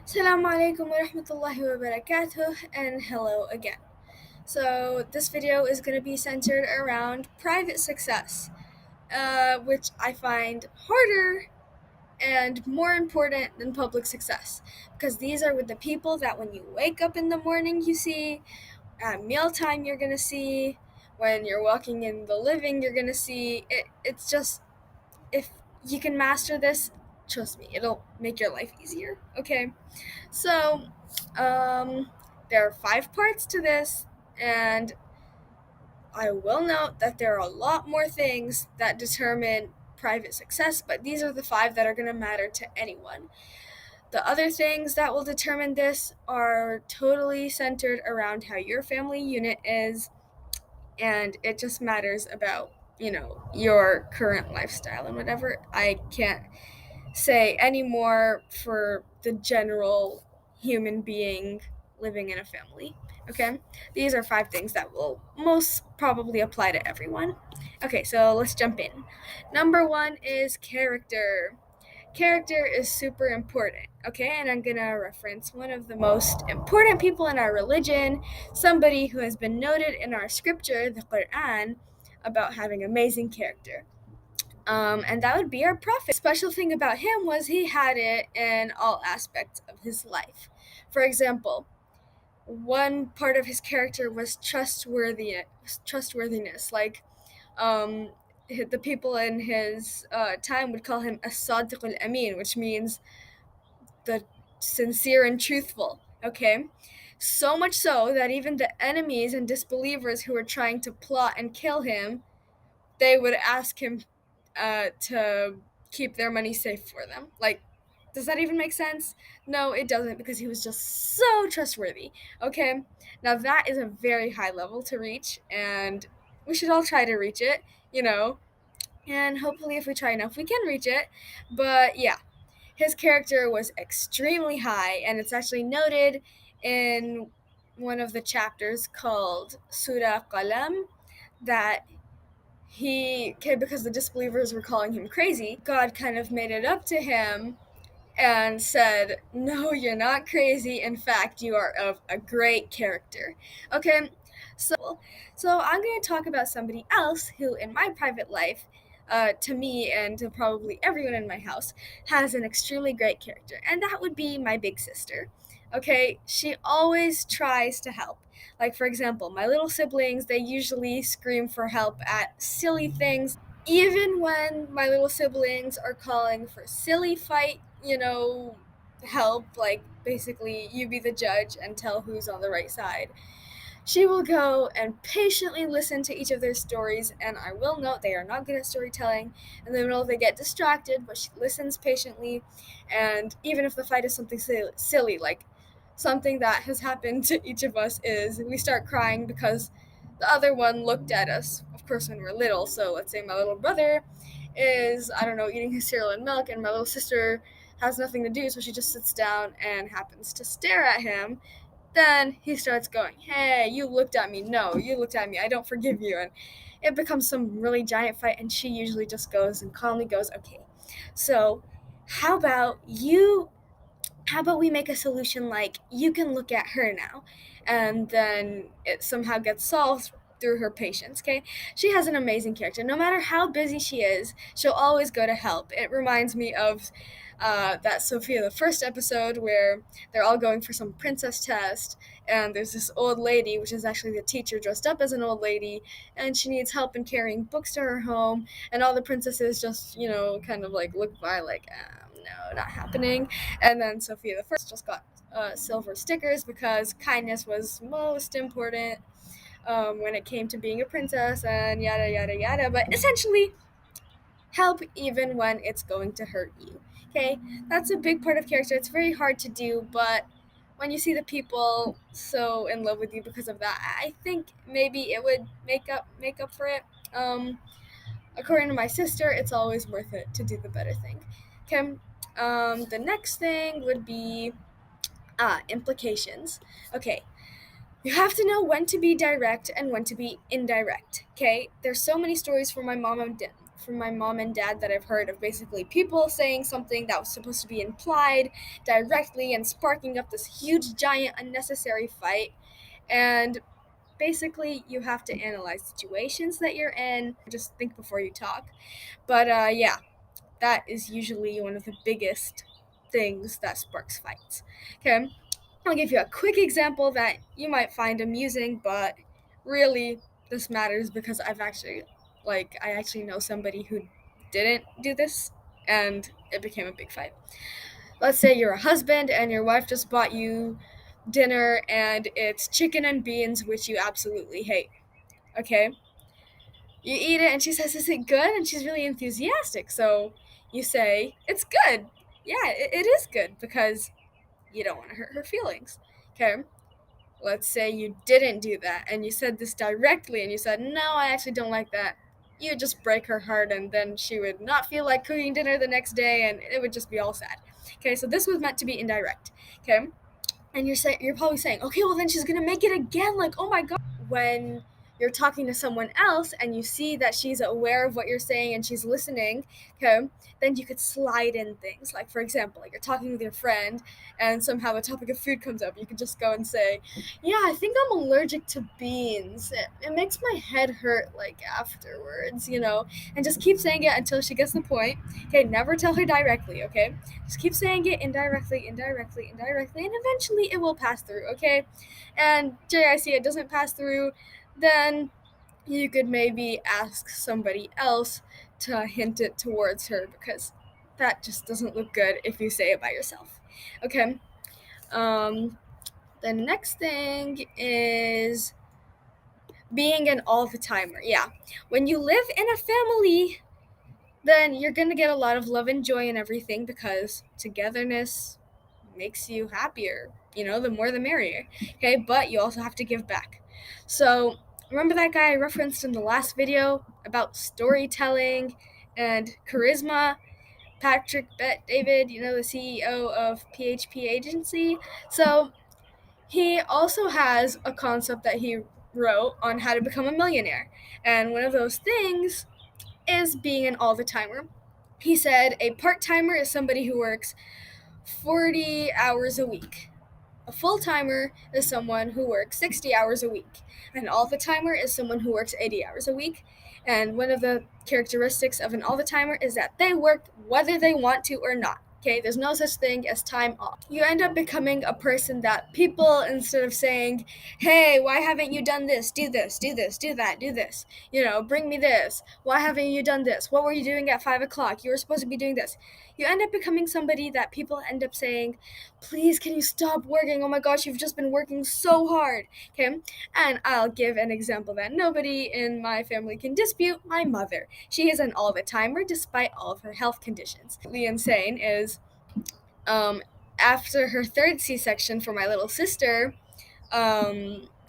Assalamu alaikum wa rahmatullahi wa barakatuh, and hello again. So, this video is going to be centered around private success, which I find harder and more important than public success, because these are with the people that when you wake up in the morning you see, at mealtime you're going to see, when you're walking in the living you're going to see. It's just, if you can master this, trust me, it'll make your life easier, okay? So, um, there are 5 parts to this, and I will note that there are a lot more things that determine private success, but these are the 5 that are going to matter to anyone. The other things that will determine this are totally centered around how your family unit is, and it just matters about, your current lifestyle and whatever. I can't say any more for the general human being living in a family. Okay? These are 5 things that will most probably apply to everyone. Okay, so let's jump in. Number 1 is character. Character is super important, okay? And I'm gonna reference one of the most important people in our religion, somebody who has been noted in our scripture, the Quran, about having amazing character. And that would be our prophet. The special thing about him was he had it in all aspects of his life. For example, one part of his character was trustworthiness. Like, um, the people in his time would call him as-sadiq al-amin, which means the sincere and truthful. Okay, so much so that even the enemies and disbelievers who were trying to plot and kill him, they would ask him to keep their money safe for them. Like, does that even make sense? No, it doesn't, because he was just so trustworthy. Okay, now that is a very high level to reach, and we should all try to reach it, and hopefully, if we try enough, we can reach it. But yeah, his character was extremely high, and it's actually noted in one of the chapters called Surah Qalam that because the disbelievers were calling him crazy, God kind of made it up to him and said, "No, you're not crazy. In fact, you are of a great character." Okay, so I'm going to talk about somebody else who, in my private life, to me and to probably everyone in my house, has an extremely great character, and that would be my big sister. Okay, she always tries to help. Like, for example, my little siblings, they usually scream for help at silly things. Even when my little siblings are calling for silly fight, help, like basically you be the judge and tell who's on the right side, she will go and patiently listen to each of their stories, and I will note they are not good at storytelling. In the middle, they get distracted, but she listens patiently, and even if the fight is something silly, like something that has happened to each of us is we start crying because the other one looked at us, of course, when we're little. So let's say my little brother is, I don't know, eating his cereal and milk, and my little sister has nothing to do, so she just sits down and happens to stare at him. Then he starts going, "Hey, you looked at me. No, you looked at me. I don't forgive you." And it becomes some really giant fight, and she usually just goes and calmly goes, "Okay, so how about you? How about we make a solution like you can look at her now?" And then it somehow gets solved through her patience, okay? She has an amazing character. No matter how busy she is, she'll always go to help. It reminds me of that Sophia the First episode where they're all going for some princess test, and there's this old lady, which is actually the teacher dressed up as an old lady, and she needs help in carrying books to her home, and all the princesses just, kind of like look by like, no, not happening. And then Sophia the First just got silver stickers because kindness was most important when it came to being a princess, and yada yada yada. But essentially, help even when it's going to hurt you. Okay, that's a big part of character. It's very hard to do, but when you see the people so in love with you because of that, I think maybe it would make up for it. According to my sister, it's always worth it to do the better thing. Okay. The next thing would be implications. Okay, you have to know when to be direct and when to be indirect. Okay, there's so many stories from my mom and from my mom and dad that I've heard of basically people saying something that was supposed to be implied directly and sparking up this huge, giant, unnecessary fight. And basically, you have to analyze situations that you're in, just think before you talk. But yeah, that is usually one of the biggest things that sparks fights. Okay, I'll give you a quick example that you might find amusing, but really this matters because I actually know somebody who didn't do this and it became a big fight. Let's say you're a husband and your wife just bought you dinner and it's chicken and beans, which you absolutely hate. Okay? You eat it and she says, "Is it good?" And she's really enthusiastic. So you say, "It's good." Yeah, it is good because you don't want to hurt her feelings. Okay? Let's say you didn't do that and you said this directly and you said, "No, I actually don't like that." You would just break her heart and then she would not feel like cooking dinner the next day and it would just be all sad. Okay, so this was meant to be indirect. Okay? And you're probably saying, "Okay, well then she's going to make it again." Like, "Oh my god." When you're talking to someone else and you see that she's aware of what you're saying and she's listening, okay, then you could slide in things. Like, for example, like you're talking with your friend and somehow the topic of food comes up. You could just go and say, "Yeah, I think I'm allergic to beans. It makes my head hurt like afterwards, you know?" And just keep saying it until she gets the point. Okay, never tell her directly, okay? Just keep saying it indirectly, indirectly, indirectly, and eventually it will pass through, okay? And JIC, it doesn't pass through, then you could maybe ask somebody else to hint it towards her because that just doesn't look good if you say it by yourself. Okay. Um, the next thing is being an all the timer. Yeah. When you live in a family, then you're going to get a lot of love and joy and everything because togetherness makes you happier. You know, the more the merrier. Okay, but you also have to give back. So, remember that guy I referenced in the last video about storytelling and charisma? Patrick Bet David, you know, the CEO of PHP Agency. So, he also has a concept that he wrote on how to become a millionaire. And one of those things is being an all the timer. He said a part timer is somebody who works 40 hours a week. A full timer is someone who works 60 hours a week. An all the timer is someone who works 80 hours a week. And one of the characteristics of an all the timer is that they work whether they want to or not. Okay, there's no such thing as time off. You end up becoming a person that people, instead of saying, "Hey, why haven't you done this? Do this, do this, do that, do this. You know, bring me this. Why haven't you done this? What were you doing at 5 o'clock? You were supposed to be doing this." You end up becoming somebody that people end up saying, "Please, can you stop working? Oh my gosh, you've just been working so hard." Okay, and I'll give an example that nobody in my family can dispute. My mother. She is an all the timer despite all of her health conditions. The insane is um, after her third C-section for my little sister,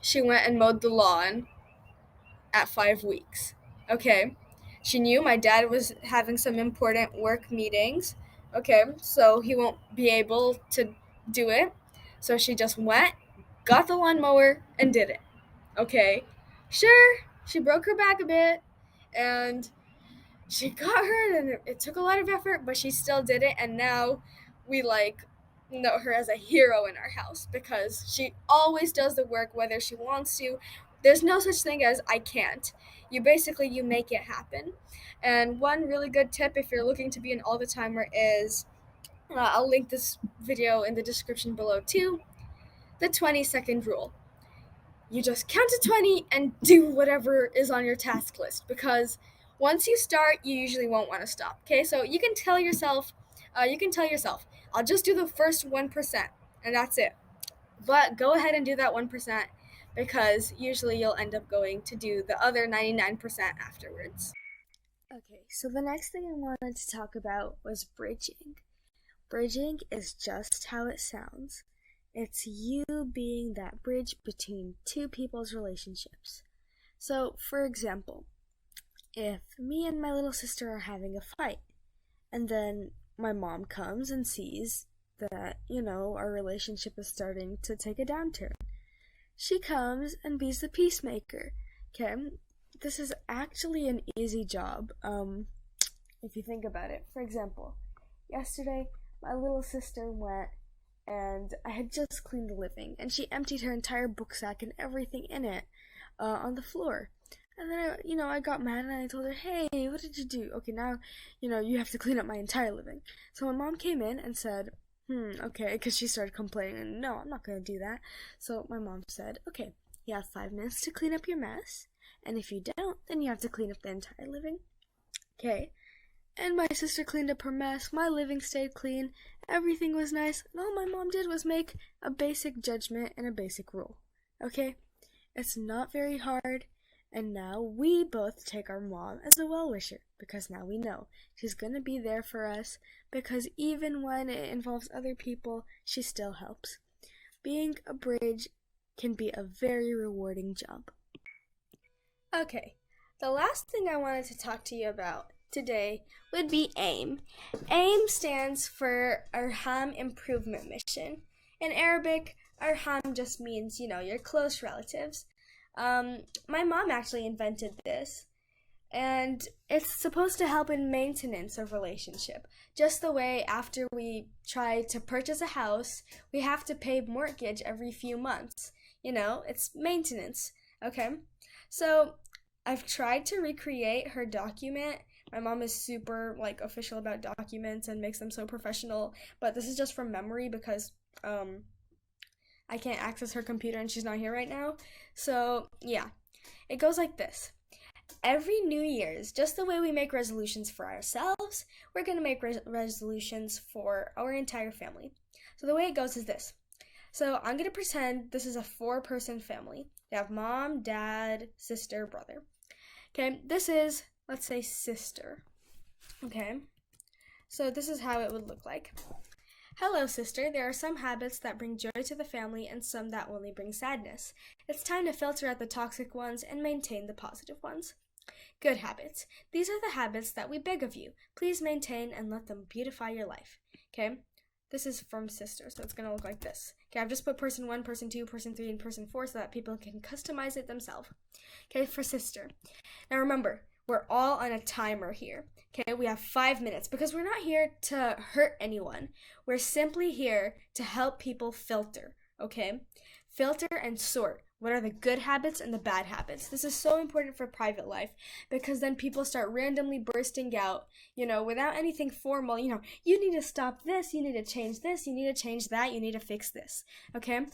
she went and mowed the lawn at 5 weeks. Okay. She knew my dad was having some important work meetings. Okay. So he won't be able to do it. So she just went, got the lawnmower, and did it. Okay. Sure, she broke her back a bit and she got hurt and it took a lot of effort, but she still did it. And now we know her as a hero in our house because she always does the work whether she wants to. There's no such thing as "I can't." You make it happen. And one really good tip if you're looking to be an all the timer is I'll link this video in the description below too. The 20-second rule. You just count to 20 and do whatever is on your task list because once you start, you usually won't want to stop. Okay, so you can tell yourself, I'll just do the first 1%, and that's it. But go ahead and do that 1% because usually you'll end up going to do the other 99% afterwards. Okay, so the next thing I wanted to talk about was bridging. Bridging is just how it sounds. It's you being that bridge between two people's relationships. So, for example, if me and my little sister are having a fight, and then my mom comes and sees that, our relationship is starting to take a downturn, she comes and be the peacemaker, okay? this is actually an easy job, if you think about it. For example, yesterday, my little sister went and I had just cleaned the living, and she emptied her entire book sack and everything in it on the floor. And then, I got mad and I told her, hey, what did you do? Okay, now, you have to clean up my entire living. So my mom came in and said, okay, because she started complaining, and no, I'm not going to do that. So my mom said, okay, you have 5 minutes to clean up your mess, and if you don't, then you have to clean up the entire living. Okay, and my sister cleaned up her mess, my living stayed clean, everything was nice, and all my mom did was make a basic judgment and a basic rule. Okay, it's not very hard. And now we both take our mom as a well-wisher, because now we know she's going to be there for us, because even when it involves other people, she still helps. Being a bridge can be a very rewarding job. Okay, the last thing I wanted to talk to you about today would be AIM. AIM stands for Arham Improvement Mission. In Arabic, Arham just means, your close relatives. My mom actually invented this, and it's supposed to help in maintenance of relationship. Just the way after we try to purchase a house, we have to pay mortgage every few months. It's maintenance, okay? So I've tried to recreate her document. My mom is super, official about documents and makes them so professional, but this is just from memory because, I can't access her computer and she's not here right now. So, yeah. It goes like this. Every New Year's, just the way we make resolutions for ourselves, we're going to make resolutions for our entire family. So the way it goes is this. So I'm going to pretend this is a 4-person family. They have mom, dad, sister, brother. Okay, this is, let's say, sister. Okay, so this is how it would look like. Hello, sister. There are some habits that bring joy to the family and some that only bring sadness. It's time to filter out the toxic ones and maintain the positive ones. Good habits. These are the habits that we beg of you. Please maintain and let them beautify your life. Okay? This is from sister, so it's going to look like this. Okay, I've just put person 1, person 2, person 3, and person 4 so that people can customize it themselves. Okay, for sister. Now remember, we're all on a timer here. Okay, we have 5 minutes because we're not here to hurt anyone. We're simply here to help people filter, okay? Filter and sort. What are the good habits and the bad habits? This is so important for private life because then people start randomly bursting out, without anything formal, you need to stop this, you need to change this, you need to change that, you need to fix this, okay?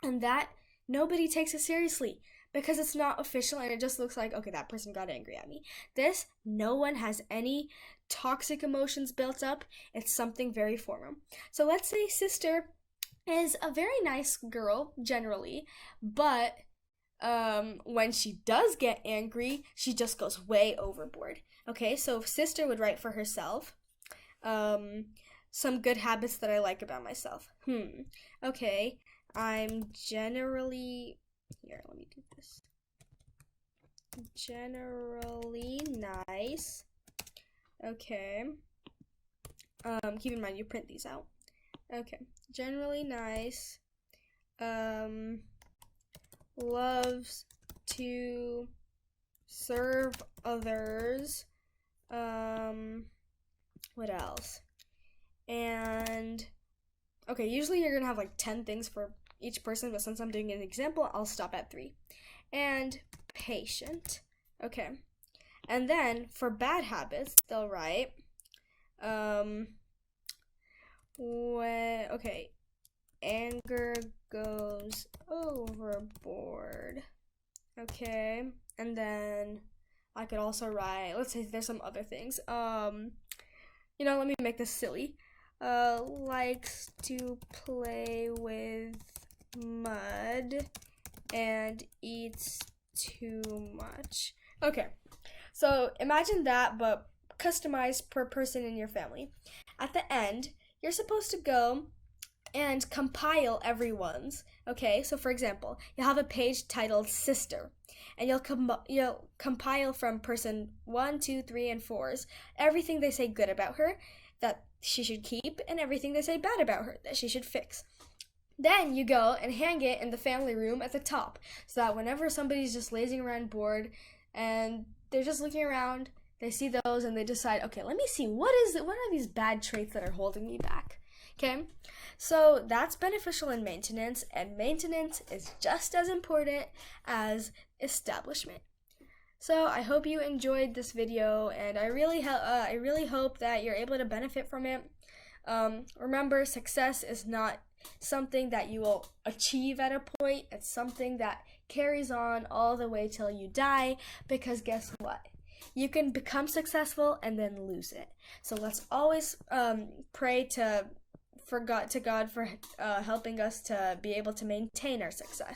And that, nobody takes it seriously. Because it's not official and it just looks like, okay, that person got angry at me. This, no one has any toxic emotions built up. It's something very formal. So let's say sister is a very nice girl, generally, but when she does get angry, she just goes way overboard. Okay, so sister would write for herself, some good habits that I like about myself. Okay, I'm generally... Here, let me do this. Generally nice. Okay. Keep in mind you print these out. Okay. Generally nice. Loves to serve others. What else? And okay, usually you're gonna have 10 things for each person, but since I'm doing an example, I'll stop at 3. And patient. Okay. And then for bad habits, they'll write, okay, anger goes overboard. Okay. And then I could also write, let's say there's some other things. Let me make this silly. Likes to play with mud and eats too much. Okay, so imagine that, but customized per person in your family. At the end, you're supposed to go and compile everyone's. Okay, so for example, you'll have a page titled Sister, and you'll compile from person 1, 2, 3, and 4's everything they say good about her that she should keep, and everything they say bad about her that she should fix. Then you go and hang it in the family room at the top, so that whenever somebody's just lazing around bored, and they're just looking around. They see those and they decide, okay, let me see what are these bad traits that are holding me back. Okay, so that's beneficial in maintenance, and maintenance is just as important as establishment. So I hope you enjoyed this video, and I really hope that you're able to benefit from it. Remember, success is not something that you will achieve at a point. It's something that carries on all the way till you die, because guess what? You can become successful and then lose it. So let's always pray to God for helping us to be able to maintain our success.